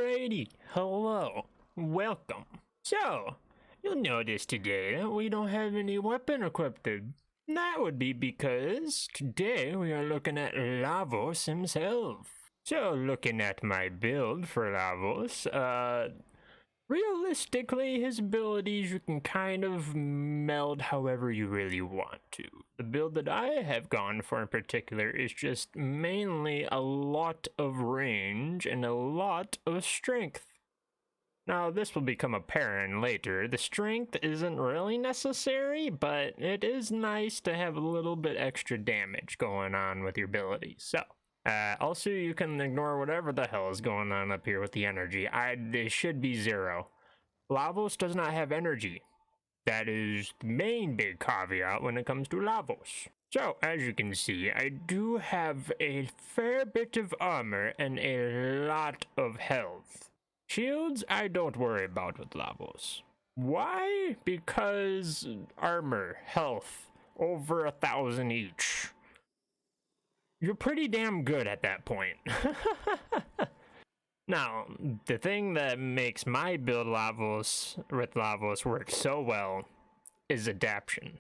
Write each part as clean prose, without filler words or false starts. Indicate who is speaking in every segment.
Speaker 1: Alrighty, hello, welcome. So, you'll notice today that we don't have any weapon equipped. That would be because today we are looking at Lavos himself. So, looking at my build for Lavos, realistically, his abilities you can kind of meld however you really want to. The build that I have gone for in particular is just mainly a lot of range and a lot of strength. Now, this will become apparent later. The strength isn't really necessary, but it is nice to have a little bit extra damage going on with your abilities. So, also, you can ignore whatever the hell is going on up here with the energy. It should be 0. Lavos does not have energy. That is the main big caveat when it comes to Lavos. So, as you can see, I do have a fair bit of armor and a lot of health. Shields, I don't worry about with Lavos. Why? Because armor, health, over 1,000 each. You're pretty damn good at that point. Now, the thing that makes my build with Lavos work so well is adaptation.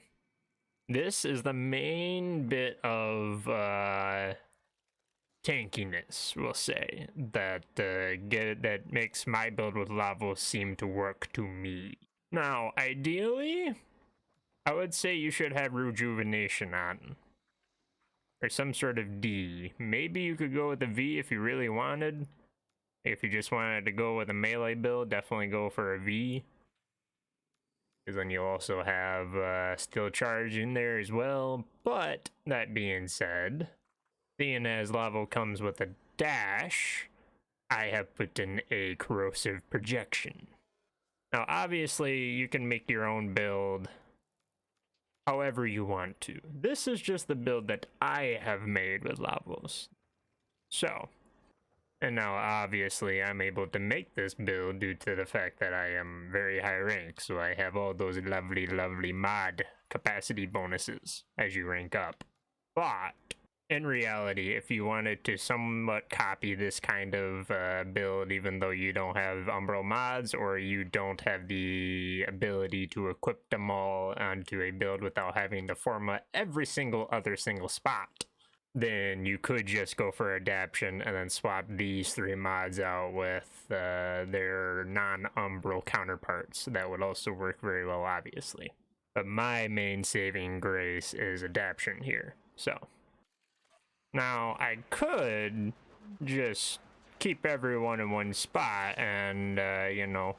Speaker 1: This is the main bit of tankiness, we'll say, that makes my build with Lavos seem to work to me. Now, ideally, I would say you should have Rejuvenation on. Or some sort of D. Maybe you could go with a V if you really wanted. If you just wanted to go with a melee build, definitely go for a V. Because then you'll also have Steel Charge in there as well. But, that being said, seeing as Lavo comes with a dash, I have put in a Corrosive Projection. Now, obviously, you can make your own build however you want to. This is just the build that I have made with Lavos. So, and now obviously I'm able to make this build due to the fact that I am very high rank, so I have all those lovely mod capacity bonuses as you rank up. But in reality, if you wanted to somewhat copy this kind of build, even though you don't have Umbral mods or you don't have the ability to equip them all onto a build without having to format every single spot, then you could just go for adaptation and then swap these 3 mods out with their non-Umbral counterparts. That would also work very well, obviously. But my main saving grace is adaptation here, so. Now, I could just keep everyone in one spot and, you know,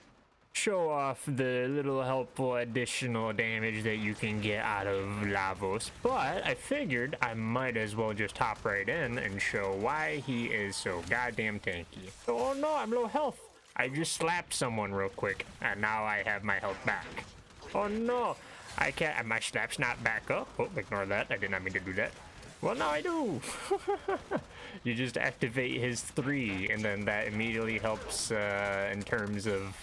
Speaker 1: show off the little helpful additional damage that you can get out of Lavos, but I figured I might as well just hop right in and show why he is so goddamn tanky. Oh no, I'm low health. I just slapped someone real quick, and now I have my health back. Oh no, I can't, my slap's not back up. Oh, ignore that, I did not mean to do that. Well, now I do. You just activate his 3, and then that immediately helps in terms of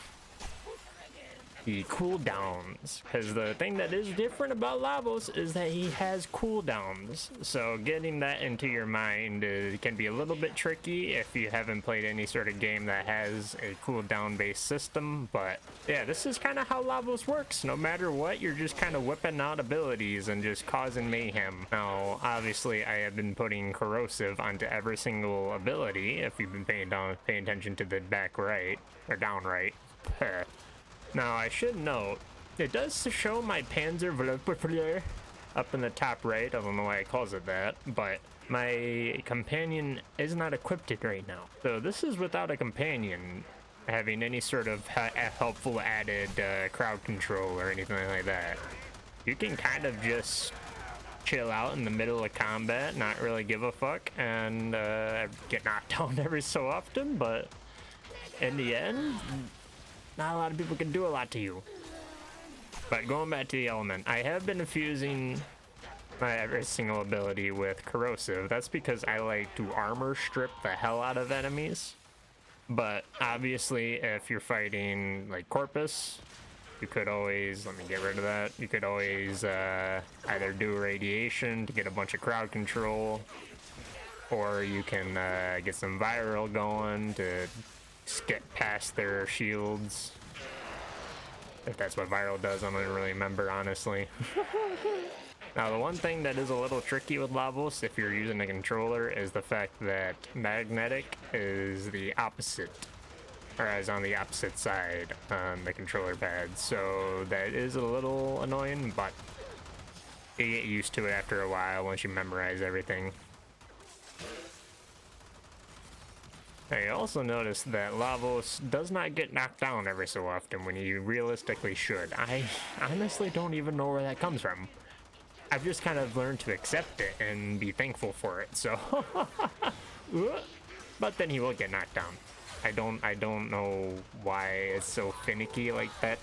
Speaker 1: the cooldowns. Because the thing that is different about Lavos is that he has cooldowns. So getting that into your mind can be a little bit tricky if you haven't played any sort of game that has a cooldown based system. But yeah, this is kind of how Lavos works. No matter what, you're just kind of whipping out abilities and just causing mayhem. Now, obviously, I have been putting Corrosive onto every single ability, if you've been paying attention to the back right, or down right. Now, I should note, it does show my Panzer up in the top right. I don't know why it calls it that, but my companion is not equipped right now. So this is without a companion having any sort of helpful added crowd control or anything like that. You can kind of just chill out in the middle of combat, not really give a fuck, and get knocked down every so often, but in the end, not a lot of people can do a lot to you. But going back to the element, I have been infusing my every single ability with Corrosive. That's because I like to armor strip the hell out of enemies. But obviously, if you're fighting like Corpus, you could always, let me get rid of that, you could always either do radiation to get a bunch of crowd control, or you can get some viral going to get past their shields. If that's what viral does, I don't really remember, honestly. Now, the one thing that is a little tricky with Lavos, if you're using a controller, is the fact that magnetic is the opposite, or is on the opposite side on the controller pad. So that is a little annoying, but you get used to it after a while once you memorize everything. Now, you also notice that Lavos does not get knocked down every so often when he realistically should. I honestly don't even know where that comes from. I've just kind of learned to accept it and be thankful for it, so... But then he will get knocked down. I don't know why it's so finicky like that.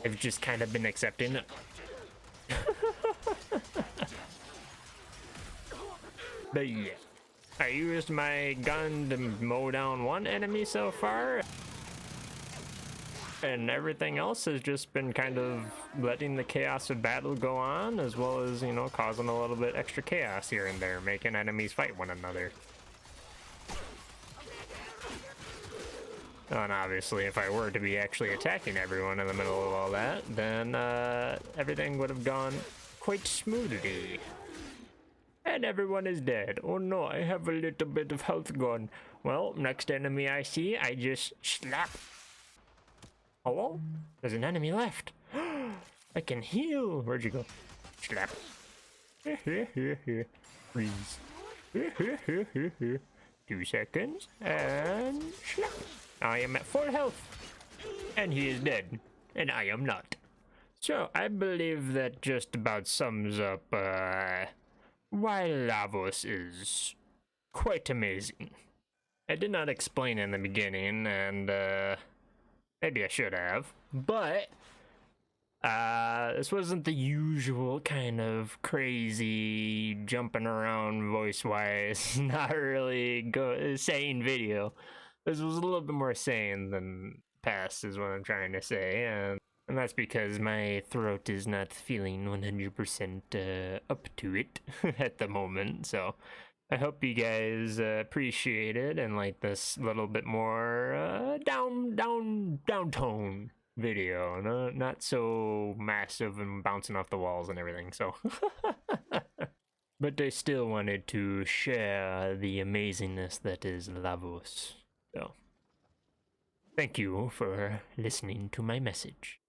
Speaker 1: I've just kind of been accepting it. But yeah. I used my gun to mow down one enemy so far, and everything else has just been kind of letting the chaos of battle go on, as well as, you know, causing a little bit extra chaos here and there, making enemies fight one another. And obviously, if I were to be actually attacking everyone in the middle of all that, then everything would have gone quite smoothly. And everyone is dead. Oh no, I have a little bit of health gone. Well, next enemy I see, I just slap. Hello? There's an enemy left. I can heal. Where'd you go? Slap. Freeze. 2 seconds. And slap. I am at full health. And he is dead. And I am not. So, I believe that just about sums up, why Lavos is quite amazing. I did not explain in the beginning, and maybe I should have, but this wasn't the usual kind of crazy jumping around voice-wise, not really sane video. This was a little bit more sane than past, is what I'm trying to say, and that's because my throat is not feeling 100% up to it at the moment, so I hope you guys appreciate it and like this little bit more down-tone video, not so massive and bouncing off the walls and everything, so. But I still wanted to share the amazingness that is Lavos, so. Thank you for listening to my message.